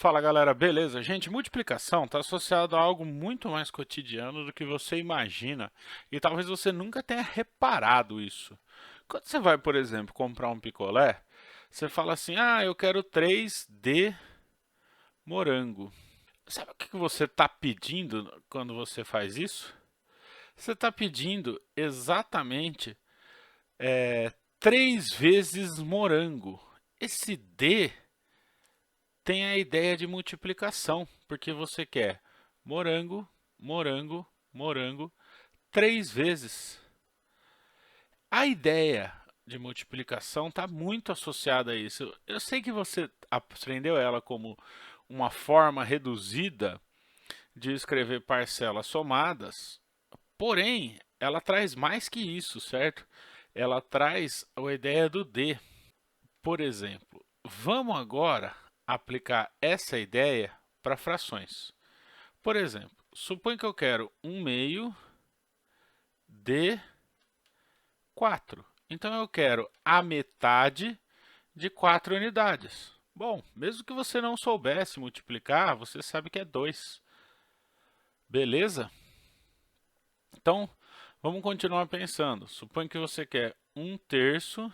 Fala galera, beleza? Gente, multiplicação está associado a algo muito mais cotidiano do que você imagina e talvez você nunca tenha reparado isso. Quando você vai, por exemplo, comprar um picolé, você fala assim: Ah, eu quero 3 de morango. Sabe o que você está pedindo quando você faz isso? Você está pedindo exatamente 3 vezes morango. Esse D tem a ideia de multiplicação, porque você quer morango, morango, morango 3 vezes. A ideia de multiplicação está muito associada a isso. Eu sei que você aprendeu ela como uma forma reduzida de escrever parcelas somadas, porém, ela traz mais que isso, certo? Ela traz a ideia do D. Por exemplo, vamos agora aplicar essa ideia para frações. Por exemplo, suponha que eu quero 1/2 de 4. Então eu quero a metade de 4 unidades. Bom, mesmo que você não soubesse multiplicar, você sabe que é 2. Beleza? Então, vamos continuar pensando. Suponha que você quer 1/3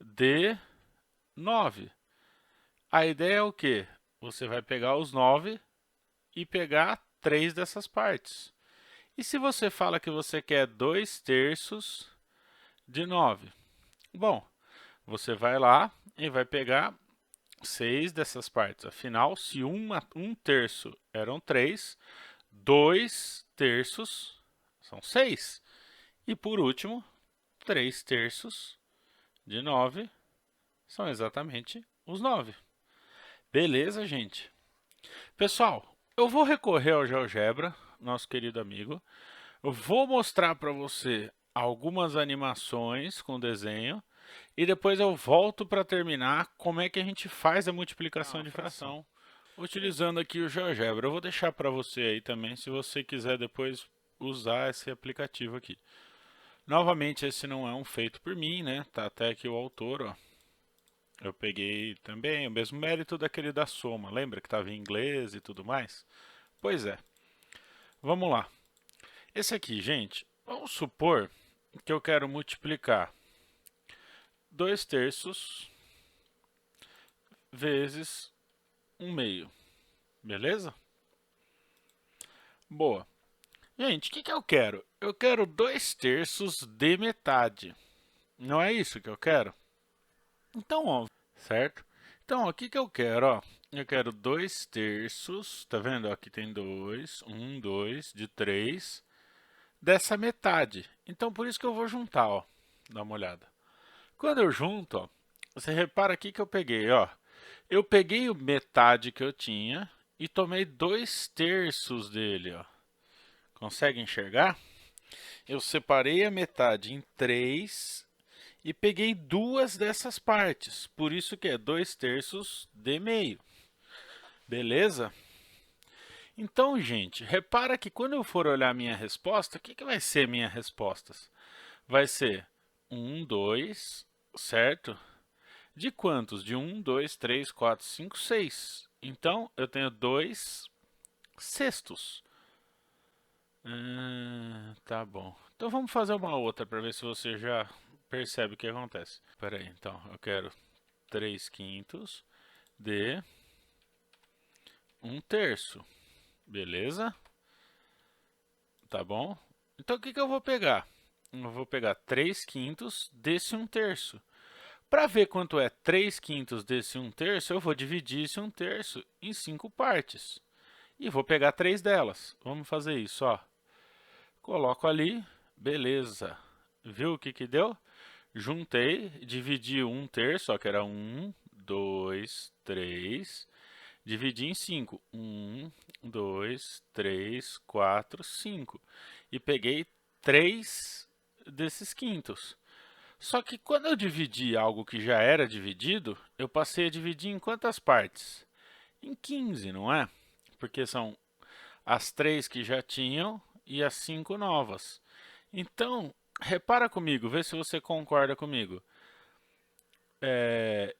de 9. A ideia é o quê? Você vai pegar os 9 e pegar 3 dessas partes. E se você fala que você quer 2/3 de 9? Bom, você vai lá e vai pegar 6 dessas partes. Afinal, se 1/3 eram 3, 2/3 são 6. E por último, 3/3 de 9 são exatamente os 9. Beleza, gente? Pessoal, eu vou recorrer ao GeoGebra, nosso querido amigo. Eu vou mostrar para você algumas animações com desenho e depois eu volto para terminar como é que a gente faz a multiplicação de fração utilizando aqui o GeoGebra. Eu vou deixar para você aí também, se você quiser depois usar esse aplicativo aqui. Novamente, esse não é um feito por mim, né? Tá até aqui o autor, ó. Eu peguei também o mesmo mérito daquele da soma, lembra que estava em inglês e tudo mais? Pois é, vamos lá. Esse aqui, gente, vamos supor que eu quero multiplicar 2/3 vezes 1/2, beleza? Boa. Gente, o que eu quero? Eu quero 2/3 de metade. Não é isso que eu quero? Então, ó, certo? Então, ó, o que eu quero? Ó? Eu quero 2/3, tá vendo? Ó, aqui tem 2, 1, 2, de 3, dessa metade. Então, por isso que eu vou juntar, ó. Dá uma olhada. Quando eu junto, ó, você repara aqui que eu peguei, ó. Eu peguei a metade que eu tinha e tomei 2/3 dele, ó. Consegue enxergar? Eu separei a metade em 3 e peguei 2 dessas partes. Por isso que é 2/3 de meio. Beleza? Então, gente, repara que quando eu for olhar a minha resposta, o que vai ser minha resposta? Vai ser 1, 2, certo? De quantos? De 1, 2, 3, 4, 5, 6. Então, eu tenho 2/6. Tá bom. Então, vamos fazer uma outra para ver se você já percebe o que acontece. Espera aí, então, eu quero 3/5 de 1/3. Beleza? Tá bom? Então, o que eu vou pegar? Eu vou pegar 3/5 desse 1/3. Para ver quanto é 3/5 desse 1/3, eu vou dividir esse 1/3 em 5 partes. E vou pegar 3 delas. Vamos fazer isso, ó. Coloco ali, beleza. Viu o que deu? Juntei, dividi 1/3, ó, que era 1, 2, 3. Dividi em 5. 1, 2, 3, 4, 5. E peguei 3 desses quintos. Só que quando eu dividi algo que já era dividido, eu passei a dividir em quantas partes? Em 15, não é? Porque são as 3 que já tinham e as 5 novas. Então, repara comigo, vê se você concorda comigo.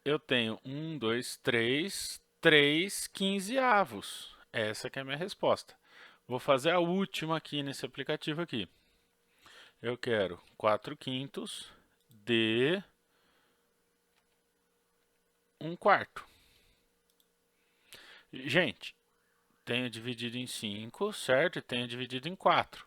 Eu tenho 1, 2, 3. 3 quinzeavos. Essa que é a minha resposta. Vou fazer a última aqui nesse aplicativo aqui. Eu quero 4 quintos de 1/4. Gente, tenho dividido em 5, certo? E tenho dividido em 4.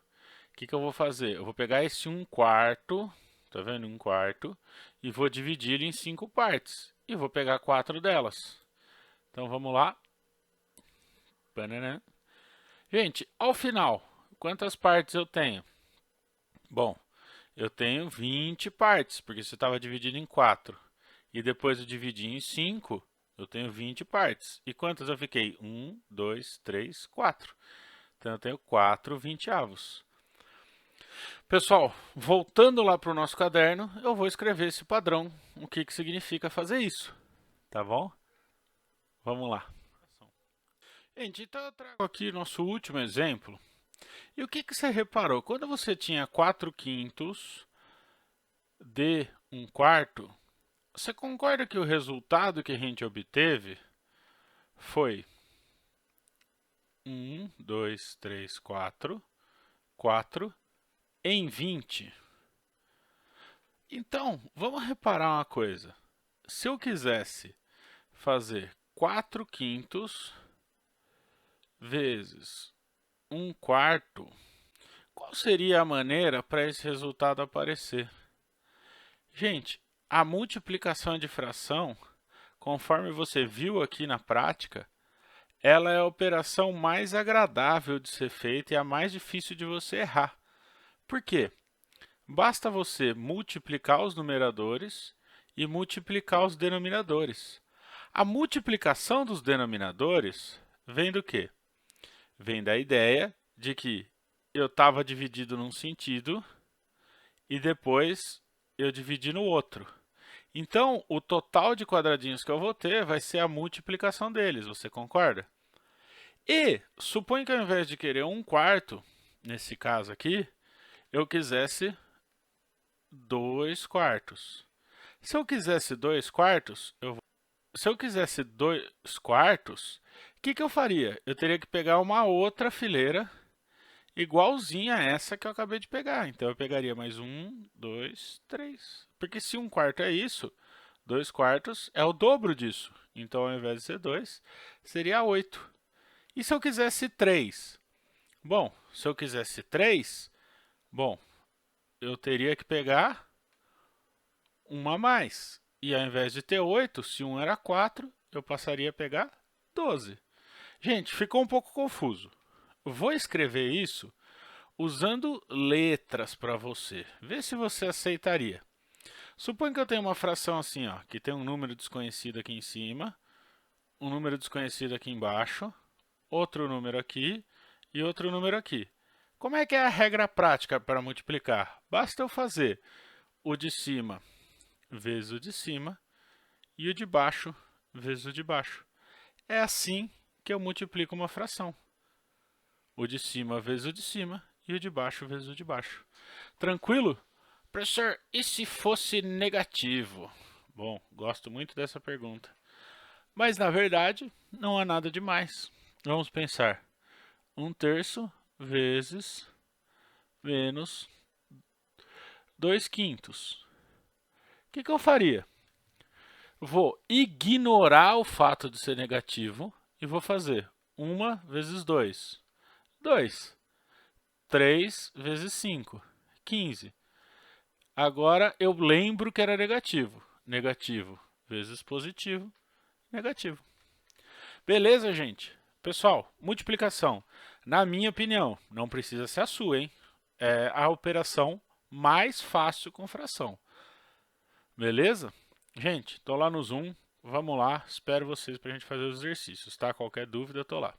O que eu vou fazer? Eu vou pegar esse 1/4, tá vendo? 1/4, e vou dividir ele em 5 partes. E vou pegar 4 delas. Então vamos lá. Banana. Gente, ao final, quantas partes eu tenho? Bom, eu tenho 20 partes, porque você estava dividido em 4. E depois eu dividi em 5, eu tenho 20 partes. E quantas eu fiquei? 1, 2, 3, 4. Então eu tenho 4 vinteavos. Pessoal, voltando lá para o nosso caderno, eu vou escrever esse padrão. O que significa fazer isso? Tá bom? Vamos lá. Gente, então eu trago aqui nosso último exemplo. E o que você reparou? Quando você tinha 4 quintos de 1/4, você concorda que o resultado que a gente obteve foi 1, 2, 3, 4, 4 em 20? Então, vamos reparar uma coisa. Se eu quisesse fazer 4 quintos vezes 1/4, qual seria a maneira para esse resultado aparecer? Gente, a multiplicação de fração, conforme você viu aqui na prática, ela é a operação mais agradável de ser feita e a mais difícil de você errar. Por quê? Basta você multiplicar os numeradores e multiplicar os denominadores. A multiplicação dos denominadores vem do quê? Vem da ideia de que eu estava dividido num sentido e depois eu dividi no outro. Então, o total de quadradinhos que eu vou ter vai ser a multiplicação deles, você concorda? E suponha que ao invés de querer 1/4, nesse caso aqui, eu quisesse 2/4. Se eu quisesse 2/4, o que eu faria? Eu teria que pegar uma outra fileira igualzinha a essa que eu acabei de pegar. Então, eu pegaria mais 1, 2, 3. Porque se 1/4 é isso, 2/4 é o dobro disso. Então, ao invés de ser 2, seria 8. E se eu quisesse 3? Bom, se eu quisesse 3, eu teria que pegar uma a mais. E ao invés de ter 8, se 1 era 4, eu passaria a pegar 12. Gente, ficou um pouco confuso. Vou escrever isso usando letras para você. Vê se você aceitaria. Suponha que eu tenho uma fração assim, ó, que tem um número desconhecido aqui em cima, um número desconhecido aqui embaixo, outro número aqui e outro número aqui. Como é que é a regra prática para multiplicar? Basta eu fazer o de cima vezes o de cima e o de baixo vezes o de baixo. É assim que eu multiplico uma fração. O de cima vezes o de cima e o de baixo vezes o de baixo. Tranquilo? Professor, e se fosse negativo? Bom, gosto muito dessa pergunta. Mas, na verdade, não há nada demais. Vamos pensar. 1/3 vezes menos 2/5. O que eu faria? Vou ignorar o fato de ser negativo e vou fazer 1 vezes 2. 2. 3 vezes 5. 15. Agora eu lembro que era negativo. Negativo vezes positivo, negativo. Beleza, gente? Pessoal, multiplicação, na minha opinião, não precisa ser a sua, hein? É a operação mais fácil com fração. Beleza? Gente, tô lá no Zoom. Vamos lá, espero vocês para a gente fazer os exercícios, tá? Qualquer dúvida, eu tô lá.